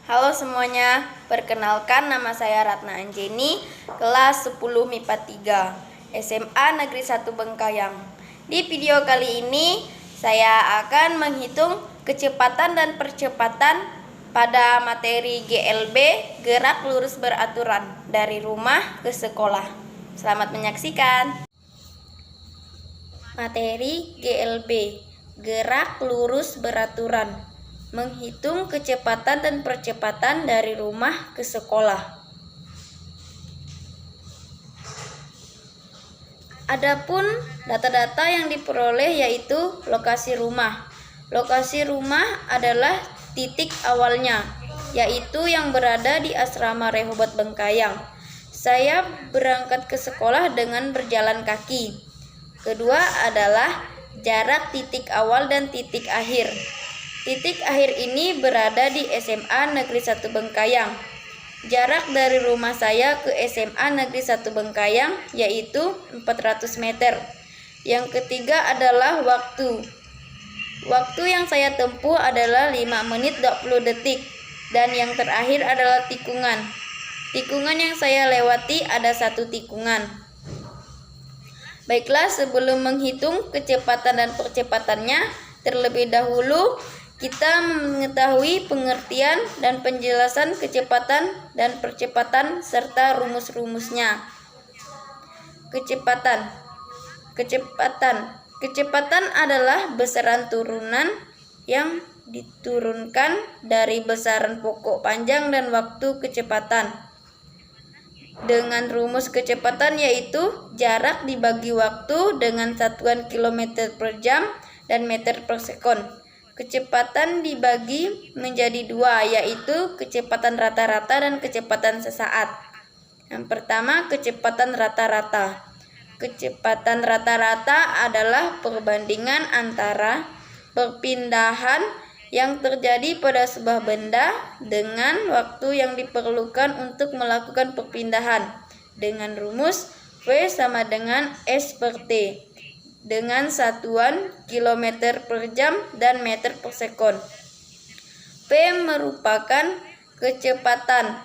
Halo semuanya, perkenalkan nama saya Ratna Anjeni, kelas 10 MIPA 3, SMA Negeri 1 Bengkayang. Di video kali ini, saya akan menghitung kecepatan dan percepatan pada materi GLB, gerak lurus beraturan, dari rumah ke sekolah. Selamat menyaksikan. Materi GLB, gerak lurus beraturan, menghitung kecepatan dan percepatan dari rumah ke sekolah. Adapun data-data yang diperoleh yaitu lokasi rumah. Lokasi rumah adalah titik awalnya, yaitu yang berada di Asrama Rehoboth Bengkayang. Saya berangkat ke sekolah dengan berjalan kaki. Kedua adalah jarak titik awal dan titik akhir. Titik akhir ini berada di SMA Negeri 1 Bengkayang. Jarak dari rumah saya ke SMA Negeri 1 Bengkayang yaitu 400 meter. Yang ketiga adalah waktu. Waktu yang saya tempuh adalah 5 menit 20 detik. Dan yang terakhir adalah tikungan. Tikungan yang saya lewati ada 1 tikungan. Baiklah, sebelum menghitung kecepatan dan percepatannya, terlebih dahulu kita mengetahui pengertian dan penjelasan kecepatan dan percepatan serta rumus-rumusnya. Kecepatan adalah besaran turunan yang diturunkan dari besaran pokok panjang dan waktu kecepatan. Dengan rumus kecepatan yaitu jarak dibagi waktu dengan satuan kilometer per jam dan meter per sekon. Kecepatan dibagi menjadi 2 yaitu kecepatan rata-rata dan kecepatan sesaat. Yang pertama, kecepatan rata-rata. Kecepatan rata-rata adalah perbandingan antara perpindahan yang terjadi pada sebuah benda dengan waktu yang diperlukan untuk melakukan perpindahan dengan rumus V sama dengan S per T dengan satuan kilometer per jam dan meter per sekon. V merupakan kecepatan,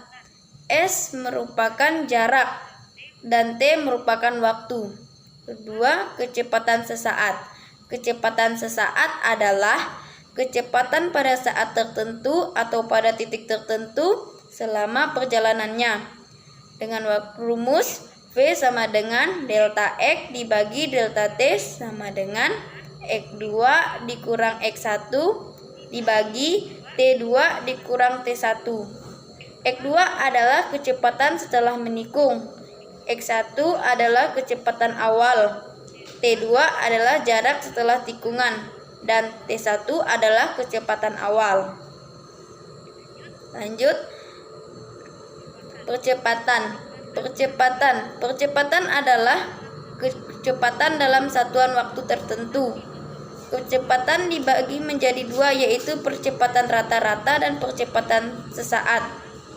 S merupakan jarak, dan T merupakan waktu. Kedua, kecepatan sesaat. Kecepatan sesaat adalah kecepatan pada saat tertentu atau pada titik tertentu selama perjalanannya. Dengan rumus V sama dengan delta X dibagi delta T sama dengan X2 dikurang X1 dibagi T2 dikurang T1. X2 adalah kecepatan setelah menikung. X1 adalah kecepatan awal. T2 adalah jarak setelah tikungan. Dan T1 adalah kecepatan awal. Lanjut, Percepatan adalah kecepatan dalam satuan waktu tertentu. Kecepatan dibagi menjadi 2 yaitu percepatan rata-rata dan percepatan sesaat.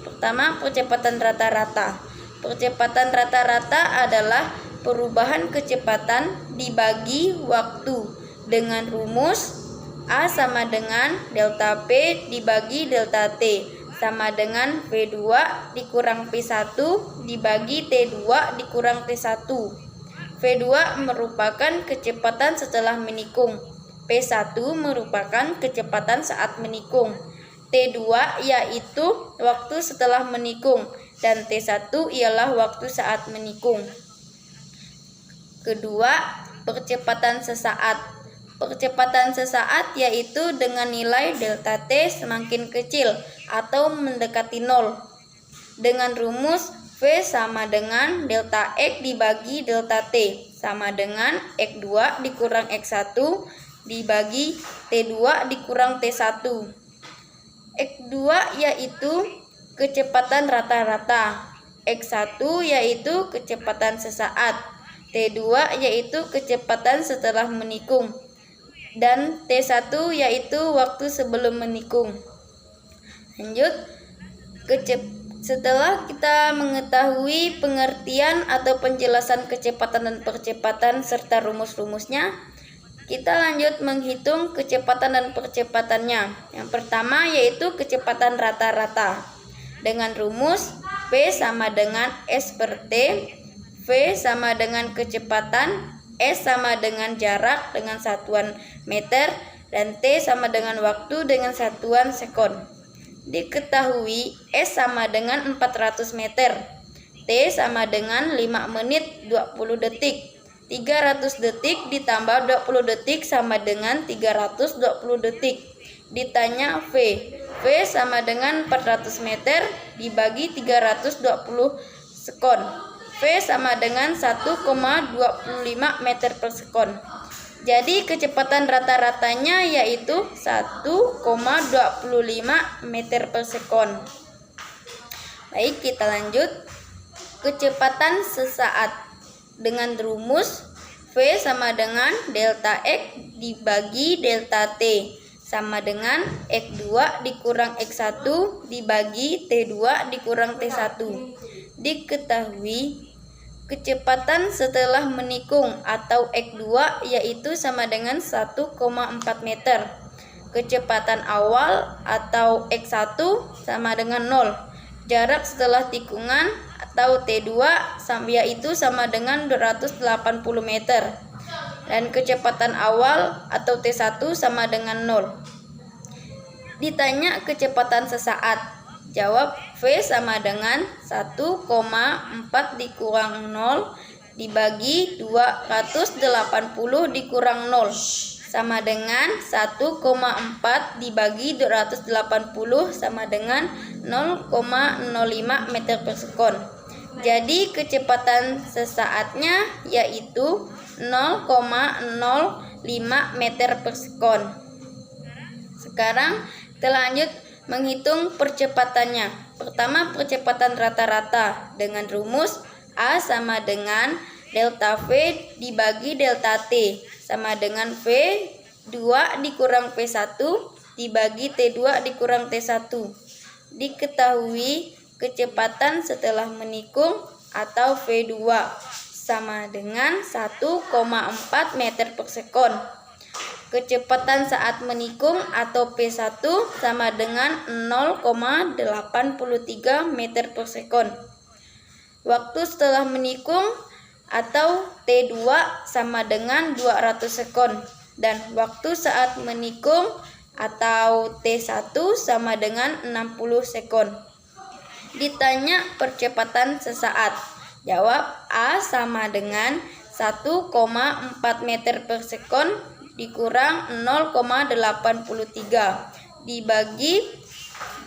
Pertama, percepatan rata-rata. Percepatan rata-rata adalah perubahan kecepatan dibagi waktu dengan rumus A sama dengan delta P dibagi delta T sama dengan V2 dikurang P1 dibagi T2 dikurang T1. V2 merupakan kecepatan setelah menikung. P1 merupakan kecepatan saat menikung. T2 yaitu waktu setelah menikung dan T1 ialah waktu saat menikung. Kedua, percepatan sesaat. Percepatan sesaat yaitu dengan nilai delta T semakin kecil atau mendekati 0. Dengan rumus V sama dengan delta X dibagi delta T sama dengan X2 dikurang X1 dibagi T2 dikurang T1. X2 yaitu kecepatan rata-rata. X1 yaitu kecepatan sesaat. T2 yaitu kecepatan setelah menikung. Dan T1 yaitu waktu sebelum menikung. Lanjut, setelah kita mengetahui pengertian atau penjelasan kecepatan dan percepatan serta rumus-rumusnya, Kita lanjut menghitung kecepatan dan percepatannya. Yang pertama yaitu kecepatan rata-rata. Dengan rumus V sama dengan S per T. V sama dengan kecepatan, S sama dengan jarak dengan satuan meter, dan T sama dengan waktu dengan satuan sekon. Diketahui S sama dengan 400 meter. T sama dengan 5 menit 20 detik. 300 detik ditambah 20 detik sama dengan 320 detik. Ditanya V. V sama dengan 400 meter dibagi 320 sekon. V sama dengan 1,25 meter per sekon. Jadi kecepatan rata-ratanya yaitu 1,25 meter per sekon. Baik, kita lanjut. Kecepatan sesaat. Dengan rumus V sama dengan delta X dibagi delta T sama dengan X2 dikurang X1 dibagi T2 dikurang T1. Diketahui kecepatan setelah menikung atau X2 yaitu sama dengan 1,4 meter. Kecepatan awal atau X1 sama dengan 0. Jarak setelah tikungan atau T2 yaitu sama dengan 280 meter. Dan kecepatan awal atau T1 sama dengan 0. Ditanya kecepatan sesaat. Jawab V sama dengan 1,4 dikurang 0 dibagi 280 dikurang 0 sama dengan 1,4 dibagi 280 sama dengan 0,05 meter per sekon. Jadi kecepatan sesaatnya yaitu 0,05 meter per sekon. Sekarang kita lanjut menghitung percepatannya. Pertama, percepatan rata-rata dengan rumus A sama dengan delta V dibagi delta T sama dengan V2 dikurang V1 dibagi T2 dikurang T1. Diketahui kecepatan setelah menikung atau V2 sama dengan 1,4 meter per sekon. Kecepatan saat menikung atau P1 sama dengan 0,83 meter per sekon. Waktu setelah menikung atau T2 sama dengan 200 sekon. Dan waktu saat menikung atau T1 sama dengan 60 sekon. Ditanya percepatan sesaat. Jawab A sama dengan 1,4 meter per sekon dikurang 0,83 dibagi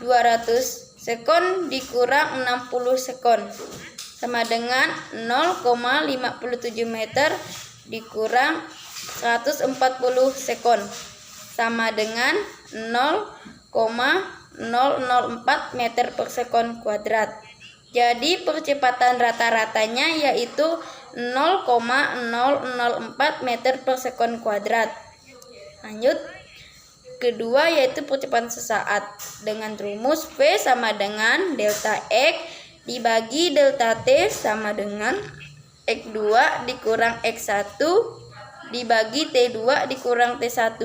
200 sekon dikurang 60 sekon sama dengan 0,57 meter dikurang 140 sekon sama dengan 0,004 meter per sekon kuadrat. Jadi percepatan rata-ratanya yaitu 0,004 meter per sekon kuadrat. Lanjut. Kedua yaitu percepatan sesaat dengan rumus V sama dengan delta X dibagi delta T sama dengan X2 dikurang X1 dibagi T2 dikurang T1.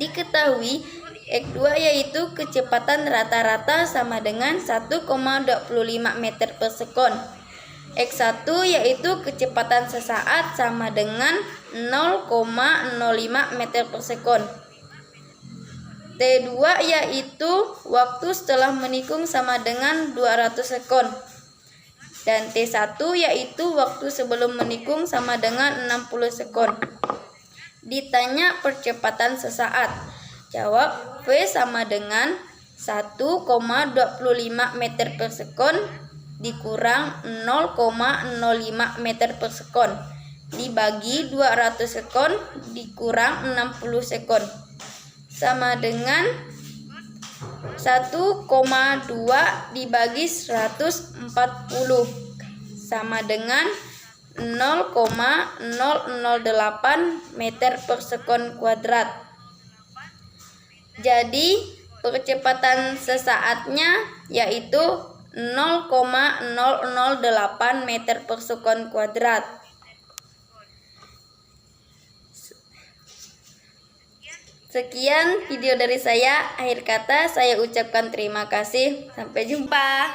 Diketahui X2 yaitu kecepatan rata-rata sama dengan 1,25 meter per sekon. X1 yaitu kecepatan sesaat sama dengan 0,05 meter per sekon. T2 yaitu waktu setelah menikung sama dengan 200 sekon. Dan T1 yaitu waktu sebelum menikung sama dengan 60 sekon. Ditanya percepatan sesaat. Jawab V sama dengan 1,25 meter per sekon dikurang 0,05 meter per sekon dibagi 200 sekon dikurang 60 sekon sama dengan 1,2 dibagi 140 sama dengan 0,008 meter per sekon kuadrat. Jadi percepatan sesaatnya yaitu 0,008 meter per sekon kuadrat. Sekian video dari saya. Akhir kata saya ucapkan terima kasih. Sampai jumpa.